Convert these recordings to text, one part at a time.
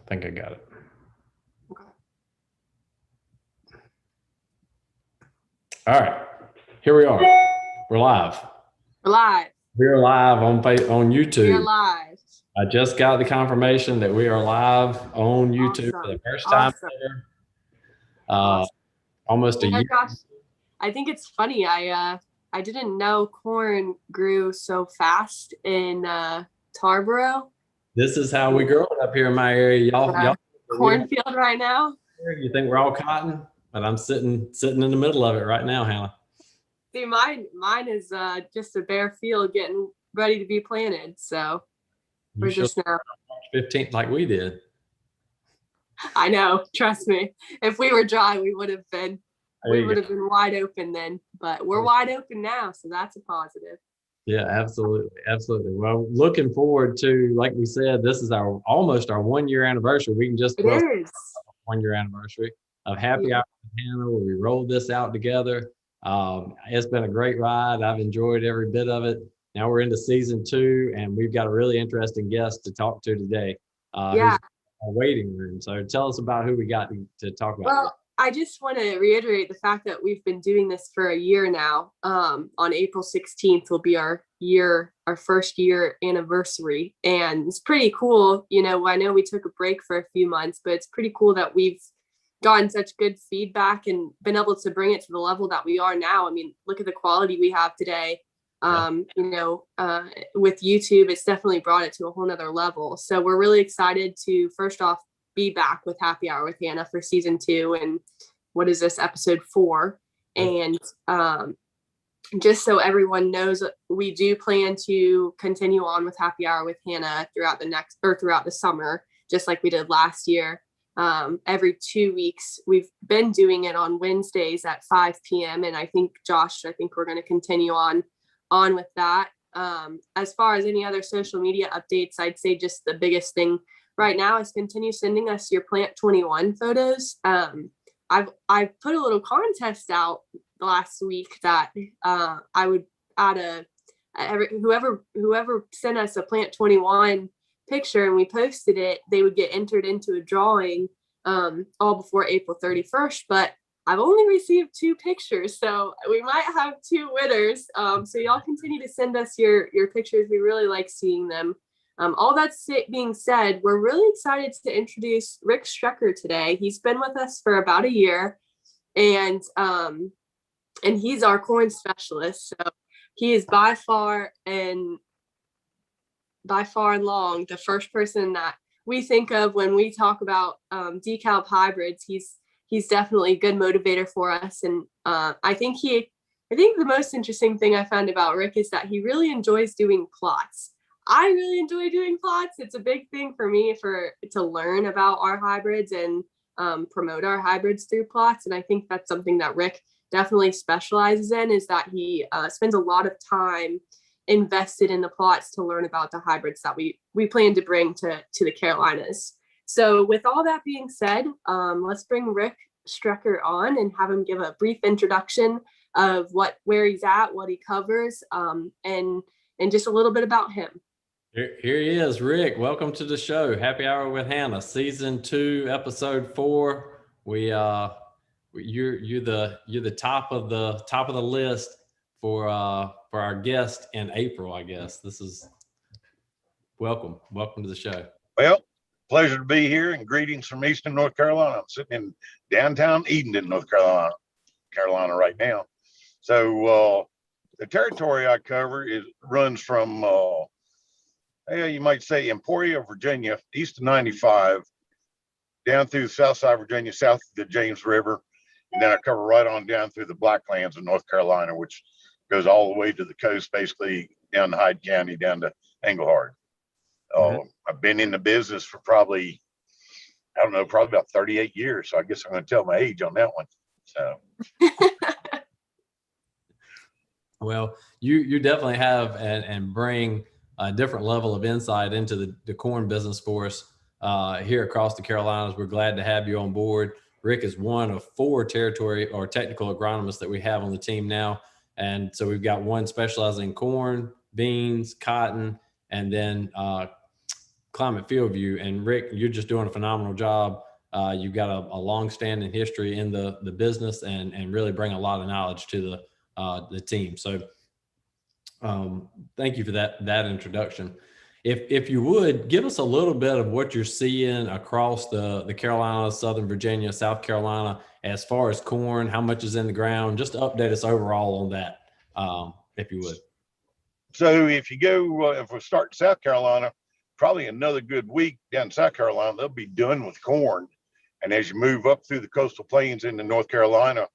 think I got it. Okay. All right, here we are. We're live. We're live. We're live on YouTube. We are live. I just got the confirmation that we are live on YouTube for the first time ever. Almost a year. Gosh, I think it's funny. I didn't know corn grew so fast in Tarboro. This is how we grow it up here in my area. Y'all cornfield right now. You think we're all cotton, but I'm sitting in the middle of it right now, Hannah. See, mine is just a bare field getting ready to be planted. So we're just now March 15th like we did. I know, trust me. If we were dry, we would have been wide open then, but we're wide open now, so that's a positive. Yeah, absolutely. Well, looking forward to, like we said, this is almost our 1 year anniversary. We can just 1 year anniversary of Happy Hour with Hannah, where we rolled this out together. It's been a great ride. I've enjoyed every bit of it. Now we're into season 2, and we've got a really interesting guest to talk to today. Who's in our waiting room. So tell us about who we got to talk about. Well, I just want to reiterate the fact that we've been doing this for a year now. On April 16th will be our first year anniversary, and it's pretty cool. You know, I know we took a break for a few months, but it's pretty cool that we've gotten such good feedback and been able to bring it to the level that we are now. I mean, look at the quality we have today. With YouTube, it's definitely brought it to a whole nother level. So we're really excited to first off be back with Happy Hour with Hannah for season 2, and what is this, episode 4? And just so everyone knows, we do plan to continue on with Happy Hour with Hannah throughout the summer, just like we did last year. Every 2 weeks, we've been doing it on Wednesdays at 5 p.m. And I think we're going to continue on with that. As far as any other social media updates, I'd say just the biggest thing right now is continue sending us your Plant 21 photos. I've put a little contest out last week that I would add whoever sent us a Plant 21 picture and we posted it, they would get entered into a drawing all before April 31st. But I've only received 2 pictures, so we might have 2 winners. So y'all continue to send us your pictures. We really like seeing them. All that being said, we're really excited to introduce Rick Strecker today. He's been with us for about a year, and he's our corn specialist. So he is by far and long the first person that we think of when we talk about DeKalb hybrids. He's definitely a good motivator for us, and I think the most interesting thing I found about Rick is that he really enjoys doing plots. I really enjoy doing plots. It's a big thing for me to learn about our hybrids and promote our hybrids through plots. And I think that's something that Rick definitely specializes in, is that he spends a lot of time invested in the plots to learn about the hybrids that we plan to bring to the Carolinas. So with all that being said, let's bring Rick Strecker on and have him give a brief introduction of where he's at, what he covers, and just a little bit about him. Here he is, Rick. Welcome to the show, Happy Hour with Hannah, season 2, episode 4. You're the top of the list for our guest in April, I guess. This is welcome to the show. Well, pleasure to be here, and greetings from Eastern North Carolina. I'm sitting in downtown Edenton, North Carolina right now. So the territory I cover runs from you might say Emporia, Virginia, east of 95, down through South side Virginia, south of the James River, and then I cover right on down through the Blacklands of North Carolina, which goes all the way to the coast, basically down to Hyde County, down to Englehart. I've been in the business for probably about 38 years. So I guess I'm going to tell my age on that one. So. Well, you definitely have and bring a different level of insight into the corn business for us here across the Carolinas. We're glad to have you on board. Rick is one of 4 territory or technical agronomists that we have on the team now. And so we've got one specializing in corn, beans, cotton, and then Climate Field View. And Rick, you're just doing a phenomenal job. You've got a long-standing history in the business and really bring a lot of knowledge to the team. So thank you for that introduction. If you would give us a little bit of what you're seeing across the Carolinas, Southern Virginia, South Carolina, as far as corn, how much is in the ground, just to update us overall on that, if you would. So if you go, if we start in South Carolina, probably another good week down in South Carolina, they'll be done with corn. And as you move up through the coastal plains into North Carolina,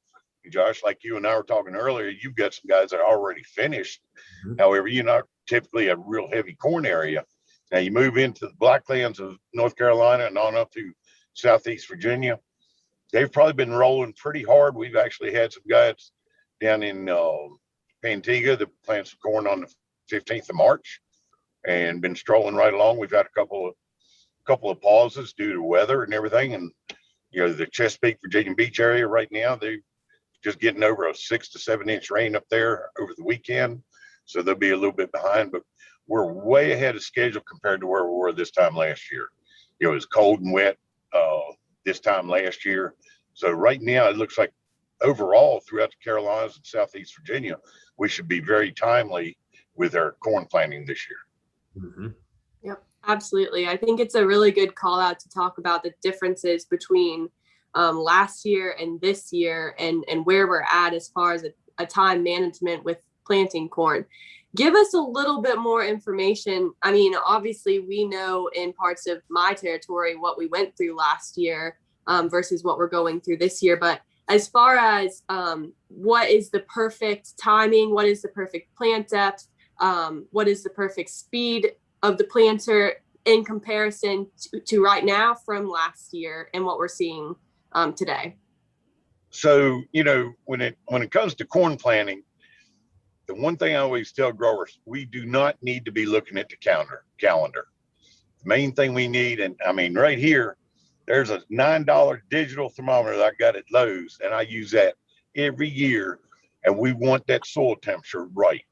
Josh, like you and I were talking earlier, you've got some guys that are already finished. Mm-hmm. However, you're not typically a real heavy corn area. Now you move into the Blacklands of North Carolina and on up to Southeast Virginia. They've probably been rolling pretty hard. We've actually had some guys down in Pantiga that planted some corn on the 15th of March and been strolling right along. We've had a couple of pauses due to weather and everything. And, you know, the Chesapeake, Virginia Beach area right now, they're just getting over a 6 to 7 inch rain up there over the weekend. So they'll be a little bit behind, but we're way ahead of schedule compared to where we were this time last year. You know, it was cold and wet this time last year. So right now it looks like overall throughout the Carolinas and Southeast Virginia, we should be very timely with our corn planting this year. Mm-hmm. Yep, absolutely. I think it's a really good call out to talk about the differences between last year and this year and where we're at as far as a time management with planting corn. Give us a little bit more information. I mean, obviously we know in parts of my territory what we went through last year versus what we're going through this year. But as far as what is the perfect timing, what is the perfect plant depth, what is the perfect speed of the planter in comparison to right now from last year and what we're seeing today? So, you know, when it comes to corn planting, the one thing I always tell growers, we do not need to be looking at the calendar. The main thing we need, and I mean, right here, there's a $9 digital thermometer that I got at Lowe's, and I use that every year. And we want that soil temperature right.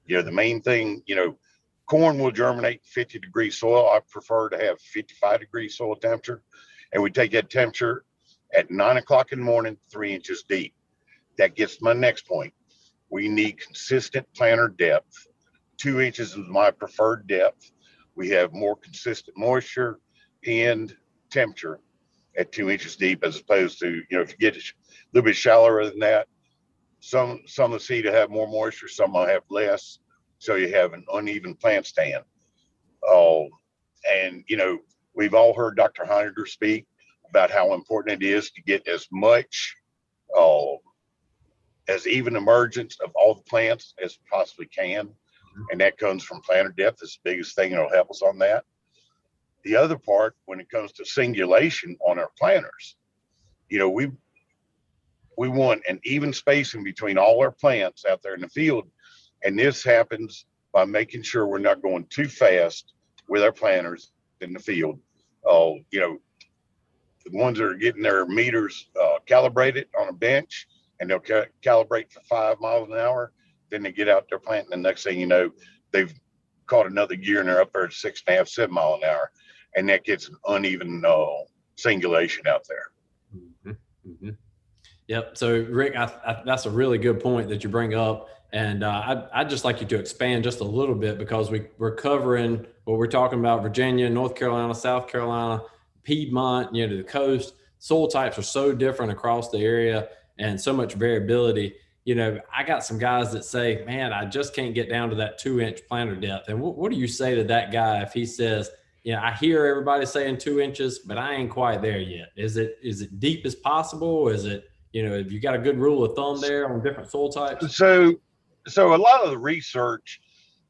You know, the main thing, you know, corn will germinate 50-degree soil. I prefer to have 55-degree soil temperature. And we take that temperature at 9 o'clock in the morning, 3 inches deep. That gets to my next point. We need consistent planter depth. 2 inches is my preferred depth. We have more consistent moisture and temperature at 2 inches deep, as opposed to, you know, if you get a little bit shallower than that, some of the seed will have more moisture, some will have less. So you have an uneven plant stand. And, you know, we've all heard Dr. Heininger speak about how important it is to get as much as even emergence of all the plants as possibly can. And that comes from planter depth. It's the biggest thing that'll help us on that. The other part, when it comes to singulation on our planters, you know, we want an even spacing between all our plants out there in the field. And this happens by making sure we're not going too fast with our planters in the field. You know, the ones that are getting their meters calibrated on a bench, and they'll calibrate for 5 miles an hour. Then they get out there planting. The next thing you know, they've caught another gear and they're up there at 6.5, 7 miles an hour. And that gets an uneven singulation out there. Mm-hmm. Mm-hmm. Yep. So Rick, that's a really good point that you bring up. And I'd just like you to expand just a little bit, because we're covering what we're talking about: Virginia, North Carolina, South Carolina, Piedmont, you know, to the coast. Soil types are so different across the area and so much variability. You know, I got some guys that say, man, I just can't get down to that 2-inch planter depth. And what do you say to that guy if he says, yeah, I hear everybody saying 2 inches, but I ain't quite there yet? Is it deep as possible? Is it, you know, have you got a good rule of thumb there on different soil types? So a lot of the research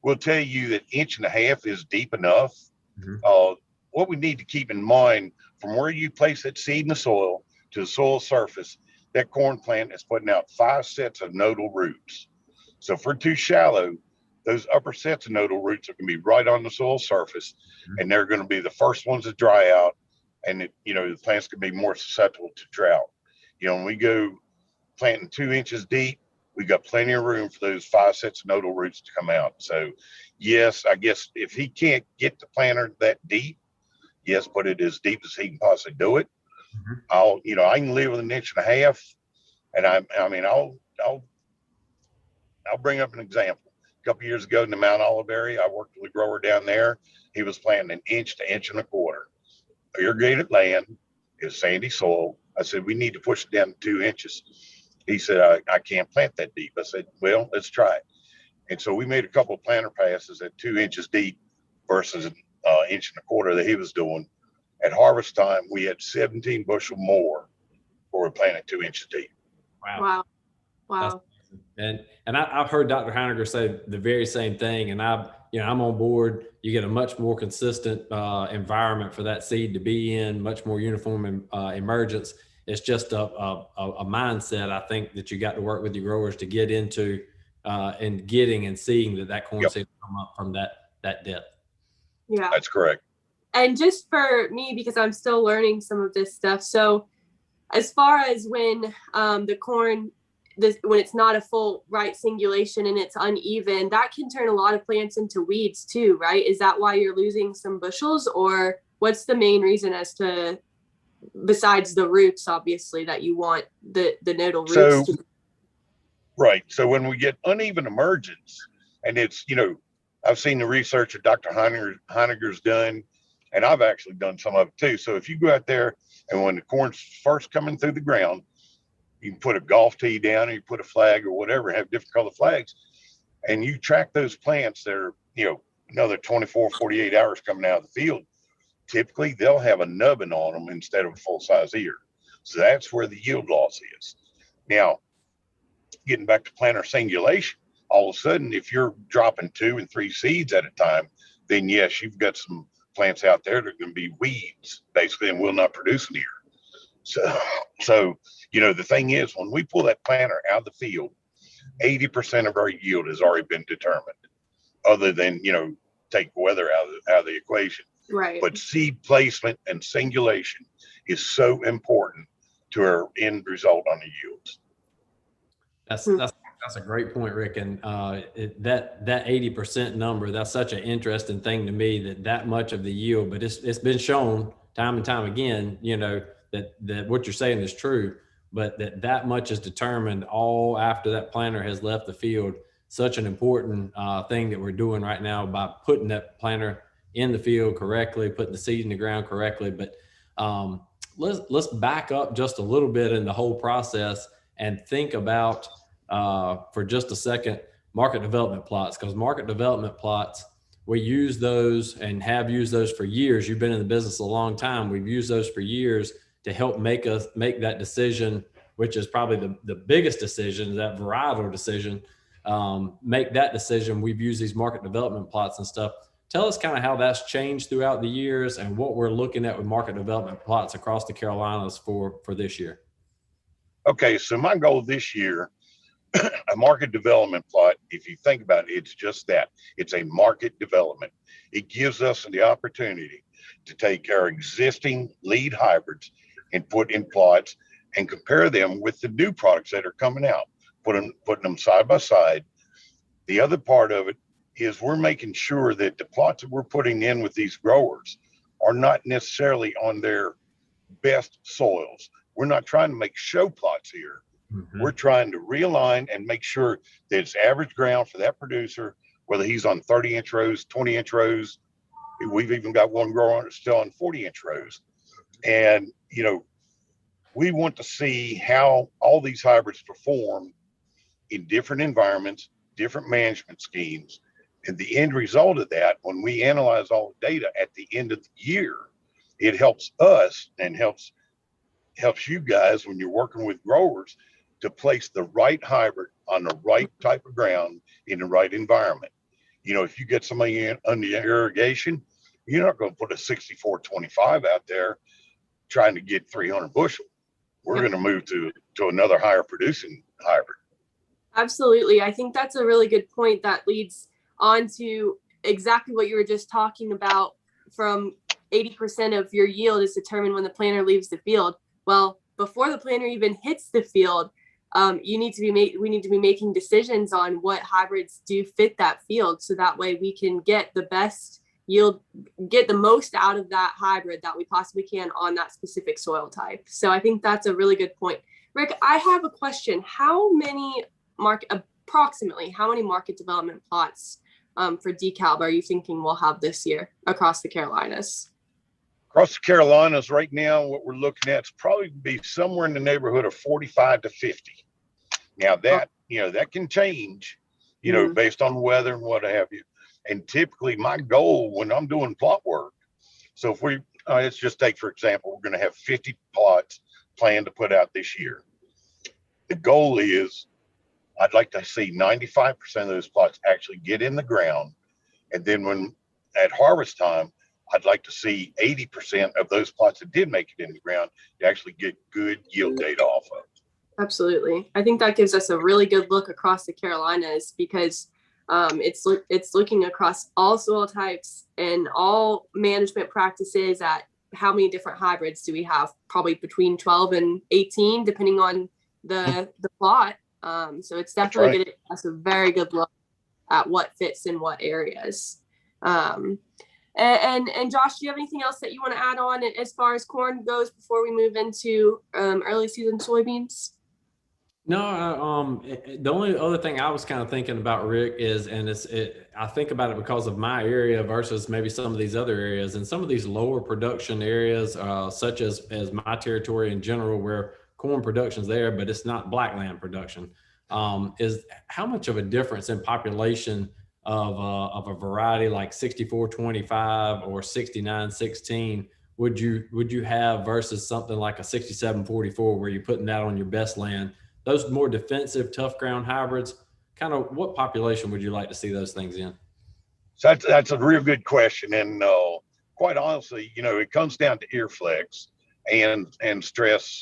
will tell you that 1.5 inches is deep enough. Mm-hmm. What we need to keep in mind, from where you place that seed in the soil to the soil surface, that corn plant is putting out 5 sets of nodal roots. So if we're too shallow, those upper sets of nodal roots are going to be right on the soil surface, mm-hmm. and they're going to be the first ones to dry out. And, you know, the plants can be more susceptible to drought. You know, when we go planting 2 inches deep, we got plenty of room for those 5 sets of nodal roots to come out. So yes, I guess if he can't get the planter that deep, yes, put it as deep as he can possibly do it. Mhm. I can live with an inch and a half, and I'll bring up an example. A couple years ago in the Mount Olive area, I worked with a grower down there. He was planting an inch to inch and a quarter. Irrigated land, is sandy soil. I said, we need to push it down to 2 inches. He said, I can't plant that deep. I said, well, let's try it. And so we made a couple of planter passes at 2 inches deep versus an inch and a quarter that he was doing. At harvest time, we had 17 bushel more before we planted 2 inches deep. Wow. Wow. I've heard Dr. Heiniger say the very same thing, and I'm on board. You get a much more consistent environment for that seed to be in, much more uniform emergence. It's just a mindset, I think, that you got to work with your growers to get into and getting and seeing that corn seed come up from that depth. Yeah, that's correct. And just for me, because I'm still learning some of this stuff. So as far as when the corn, when it's not a full right singulation and it's uneven, that can turn a lot of plants into weeds too, right? Is that why you're losing some bushels, or what's the main reason as to, besides the roots, obviously, that you want the nodal roots to? Right. So when we get uneven emergence, and it's, I've seen the research that Dr. Heiniger's done, and I've actually done some of it too. So if you go out there and when the corn's first coming through the ground, you can put a golf tee down, or you put a flag or whatever, have different color flags, and you track those plants that are, another 24, 48 hours coming out of the field. Typically, they'll have a nubbin on them instead of a full-size ear. So that's where the yield loss is. Now, getting back to planter singulation, all of a sudden, if you're dropping 2 and 3 seeds at a time, then yes, you've got some plants out there that are going to be weeds, basically, and will not produce an ear. So the thing is, when we pull that planter out of the field, 80% of our yield has already been determined, other than, take weather out of the equation. Right. But seed placement and singulation is so important to our end result on the yields. That's a great point, Rick. And that 80% number, that's such an interesting thing to me, that much of the yield, but it's been shown time and time again, that what you're saying is true, but that much is determined all after that planter has left the field. Such an important thing that we're doing right now by putting that planter in the field correctly, putting the seed in the ground correctly. But let's back up just a little bit in the whole process and think about for just a second market development plots, because market development plots, we use those and have used those for years. You've been in the business a long time. We've used those for years to help make that decision, which is probably the biggest decision, that varietal decision. Make that decision. We've used these market development plots and stuff. Tell us kind of how that's changed throughout the years and what we're looking at with market development plots across the Carolinas for this year. Okay, so my goal this year, a market development plot, if you think about it, it's just that. It's a market development. It gives us the opportunity to take our existing lead hybrids and put in plots and compare them with the new products that are coming out, putting them side by side. The other part of it is we're making sure that the plots that we're putting in with these growers are not necessarily on their best soils. We're not trying to make show plots here. Mm-hmm. We're trying to realign and make sure that it's average ground for that producer, whether he's on 30-inch rows, 20-inch rows. We've even got one grower still on 40-inch rows. And, we want to see how all these hybrids perform in different environments, different management schemes. And the end result of that, when we analyze all the data at the end of the year, it helps us and helps you guys when you're working with growers to place the right hybrid on the right type of ground in the right environment. If you get somebody in under irrigation, you're not going to put a 64-25 out there trying to get 300 bushel. We're going to move to another higher producing hybrid. Absolutely. I think that's a really good point that leads on to exactly what you were just talking about. From 80% of your yield is determined when the planter leaves the field. Well, before the planter even hits the field, we need to be making decisions on what hybrids do fit that field, so that way we can get the best yield, get the most out of that hybrid that we possibly can on that specific soil type. So I think that's a really good point. Rick, I have a question. Approximately how many market development plots for DeKalb are you thinking we'll have this year across the Carolinas? Across the Carolinas right now, what we're looking at is probably be somewhere in the neighborhood of 45 to 50. Now that, that can change, based on weather and what have you. And typically my goal when I'm doing plot work, so if we, let's just take, for example, we're going to have 50 plots planned to put out this year. The goal is I'd like to see 95% of those plots actually get in the ground. And then when at harvest time, I'd like to see 80% of those plots that did make it in the ground to actually get good yield data off of. Absolutely. I think that gives us a really good look across the Carolinas, because it's looking across all soil types and all management practices at how many different hybrids do we have, probably between 12 and 18, depending on the plot. So it's definitely going to give us a very good look at what fits in what areas. And Josh, do you have anything else that you want to add on as far as corn goes before we move into early season soybeans? No, the only other thing I was kind of thinking about, Rick, is, I think about it because of my area versus maybe some of these other areas, and some of these lower production areas, such as my territory in general, where corn production's there, but it's not blackland production, is how much of a difference in population of a variety like 6425 or 6916 would you have versus something like a 6744, where you're putting that on your best land? Those more defensive, tough ground hybrids, kind of what population would you like to see those things in? So that's a real good question. And quite honestly, it comes down to ear flex and stress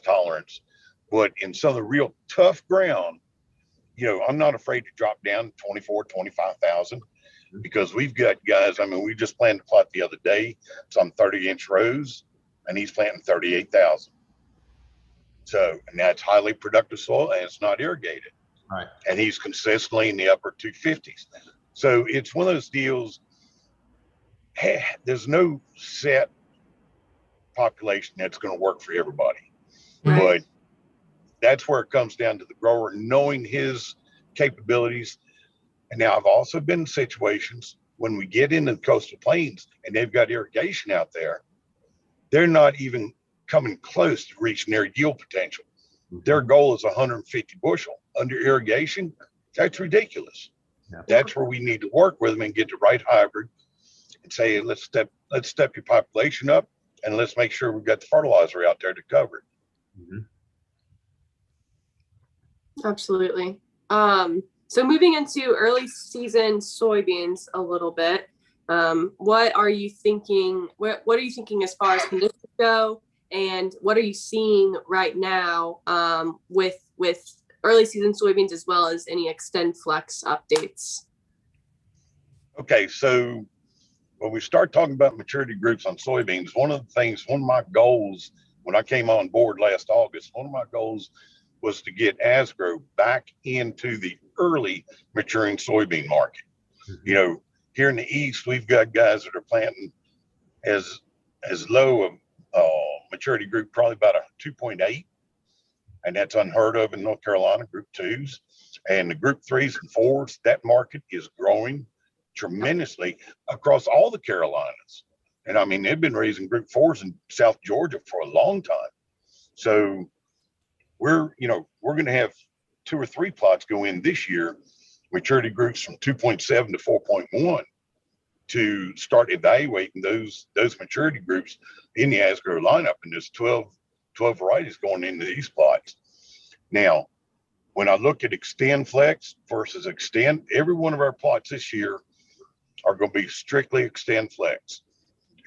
tolerance. But in some of the real tough ground, I'm not afraid to drop down 24, 25,000, because we've got guys, we just planted a plot the other day, some 30-inch rows, and he's planting 38,000. So, and that's highly productive soil, and it's not irrigated. Right. And he's consistently in the upper 250s. So it's one of those deals. There's no set population that's going to work for everybody. Right. But that's where it comes down to the grower knowing his capabilities. And now I've also been in situations when we get into the coastal plains and they've got irrigation out there, they're not even coming close to reaching their yield potential. Their goal is 150 bushel. Under irrigation, that's ridiculous. Yeah. That's where we need to work with them and get the right hybrid and say, let's step your population up, and let's make sure we've got the fertilizer out there to cover it. Mm-hmm. Absolutely. So moving into early season soybeans a little bit, what are you thinking? What are you thinking as far as conditions go? And what are you seeing right now with early season soybeans, as well as any XtendFlex updates? Okay, so when we start talking about maturity groups on soybeans, one of my goals when I came on board last August, one of my goals was to get Asgrow back into the early maturing soybean market. Mm-hmm. Here in the East, we've got guys that are planting as low of maturity group, probably about a 2.8, and that's unheard of in North Carolina, group 2s. And the group 3s and 4s, that market is growing tremendously across all the Carolinas. And they've been raising group 4s in South Georgia for a long time. So we're going to have 2 or 3 plots go in this year, maturity groups from 2.7 to 4.1, to start evaluating those maturity groups in the Asgrow lineup. And there's 12 varieties going into these plots. Now, when I look at XtendFlex versus Xtend, every one of our plots this year are going to be strictly XtendFlex.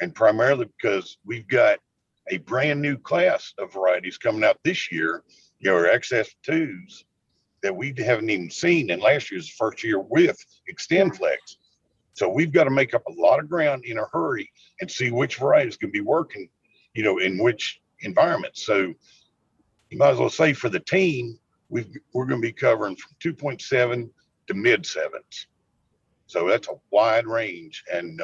And primarily because we've got a brand new class of varieties coming out this year, our XF2s, that we haven't even seen in last year's first year with XtendFlex. So we've got to make up a lot of ground in a hurry and see which varieties can be working, in which environment. So, you might as well say for the team, we're going to be covering from 2.7 to mid sevens. So that's a wide range. And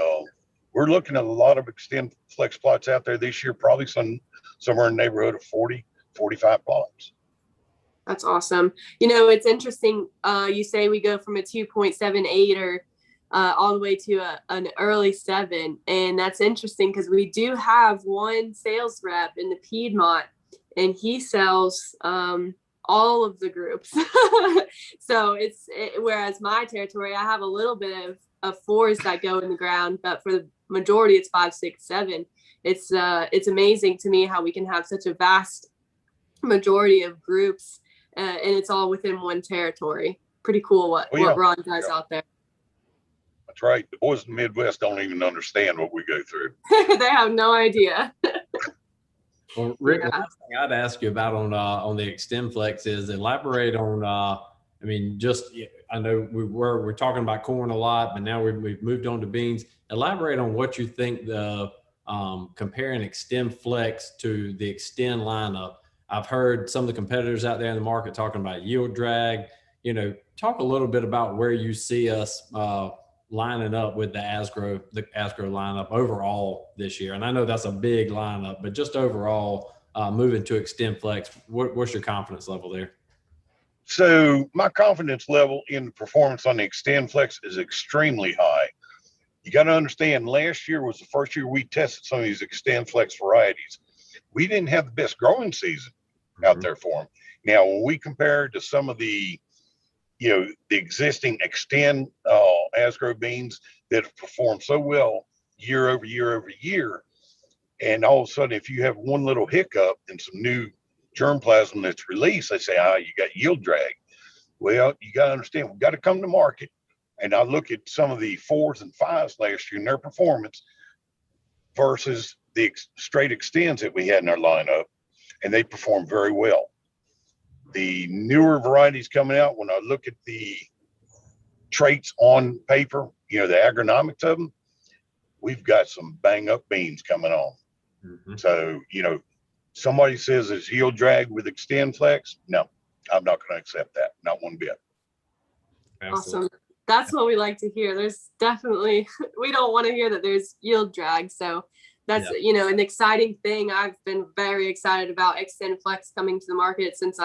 we're looking at a lot of extend flex plots out there this year, probably somewhere in the neighborhood of 40, 45 plots. That's awesome. You know, it's interesting. You say we go from a 2.78 or all the way to an early 7. And that's interesting because we do have one sales rep in the Piedmont, and he sells all of the groups. So whereas my territory, I have a little bit of 4s that go in the ground, but for the majority, it's 5, 6, 7. It's amazing to me how we can have such a vast majority of groups, and it's all within one territory. Pretty cool what Ron does out there. That's right. The boys in the Midwest don't even understand what we go through. They have no idea. Well, Rick, the last thing I'd ask you about on the Extend Flex is elaborate on. I mean, I know we're talking about corn a lot, but now we've moved on to beans. Elaborate on what you think the comparing Extend Flex to the Extend lineup. I've heard some of the competitors out there in the market talking about yield drag. You know, talk a little bit about where you see us lining up with the Asgrow lineup overall this year. And I know that's a big lineup, but just overall moving to Extend Flex, what's your confidence level there? So my confidence level in the performance on the Extend Flex is extremely high. You got to understand, last year was the first year we tested some of these Extend Flex varieties. We didn't have the best growing season out there for them. Now, when we compare to some of the existing Extend Asgrow beans that have performed so well year over year over year, and all of a sudden, if you have one little hiccup and some new germplasm that's released, they say, you got yield drag. Well, you got to understand, we've got to come to market. And I look at some of the 4s and 5s last year and their performance versus the straight extends that we had in our lineup, and they performed very well. The newer varieties coming out, when I look at the traits on paper, the agronomics of them, we've got some bang up beans coming on. Mm-hmm. So, somebody says it's yield drag with Extend Flex. No, I'm not going to accept that. Not one bit. Awesome. That's what we like to hear. There's definitely, we don't want to hear that there's yield drag. So that's, an exciting thing. I've been very excited about Extend Flex coming to the market since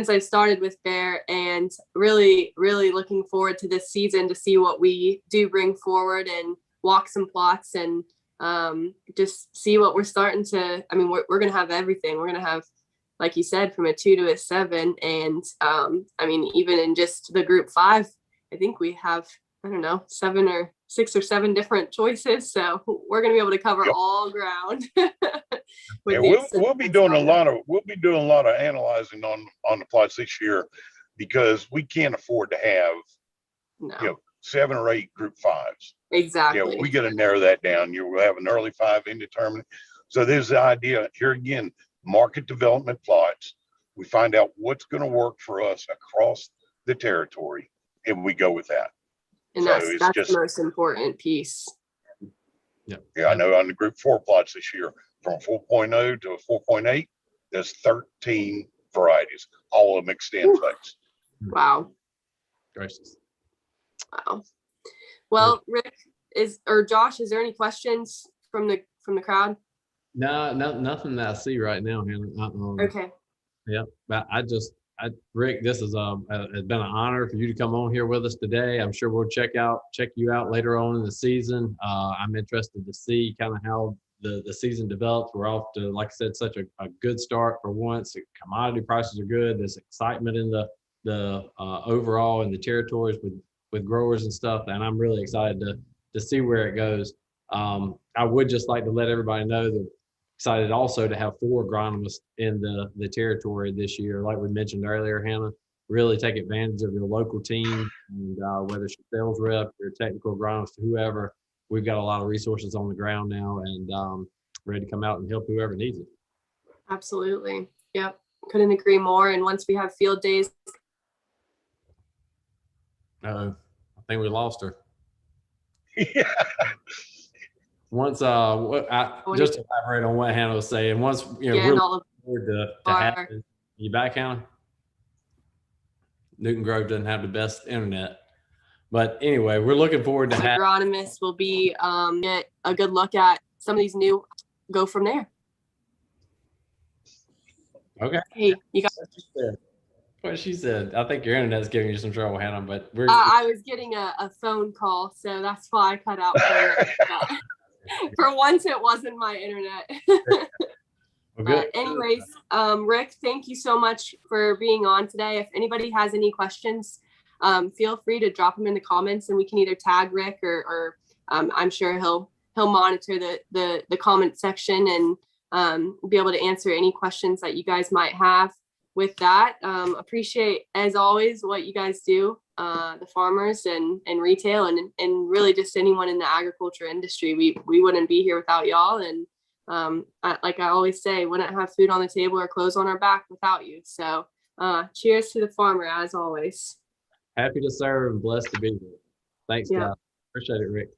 I started with Bayer, and really, really looking forward to this season to see what we do bring forward and walk some plots and just see what we're starting to. I mean, we're going to have everything. We're going to have, like you said, from a 2 to a 7. And I mean, even in just the group 5, I think we have, 6 or 7 different choices. So we're going to be able to cover all ground. We'll be doing a lot of analyzing on the plots this year, because we can't afford to have 7 or 8 group 5s. Exactly. We got to narrow that down. We'll have an early 5 indeterminate. So there's the idea here again, market development plots. We find out what's going to work for us across the territory, and we go with that. And that's the most important piece. Yeah, I know on the group 4 plots this year, from 4.0 to a 4.8, there's 13 varieties, all of them Extend Flex. Wow. Gracious. Wow. Well, Rick Josh, is there any questions from the crowd? No, nothing that I see right now, Hannah. Okay. Yeah, but Rick, this has been an honor for you to come on here with us today. I'm sure we'll check you out later on in the season. I'm interested to see kind of how the season develops. We're off to, like I said, such a good start for once. The commodity prices are good. There's excitement in the overall in the territories with growers and stuff, and I'm really excited to see where it goes. I would just like to let everybody know that excited also to have 4 agronomists in the territory this year. Like we mentioned earlier, Hannah, really take advantage of your local team, and whether it's your sales rep, your technical agronomist, whoever, we've got a lot of resources on the ground now, and ready to come out and help whoever needs it. Absolutely. Yep. Couldn't agree more. And once we have field days. I think we lost her. Yeah. Once, just to elaborate on what Hannah was saying, once, we're looking forward to having You back, Hannah? Newton Grove doesn't have the best internet. But anyway, we're looking forward to having agronomist will be get a good look at some of these new, go from there. Okay. Hey, you got what she said. I think your internet's giving you some trouble, Hannah, but we're I was getting a phone call, so that's why I cut out for once it wasn't my internet. good. Anyways, Rick, thank you so much for being on today. If anybody has any questions, feel free to drop them in the comments and we can either tag Rick or I'm sure he'll monitor the comment section and be able to answer any questions that you guys might have. With that, appreciate as always what you guys do, the farmers and retail and really just anyone in the agriculture industry. We wouldn't be here without y'all. And like I always say, wouldn't have food on the table or clothes on our back without you. So cheers to the farmer as always. Happy to serve and blessed to be here. Thanks, Yeah. guys. Appreciate it, Rick.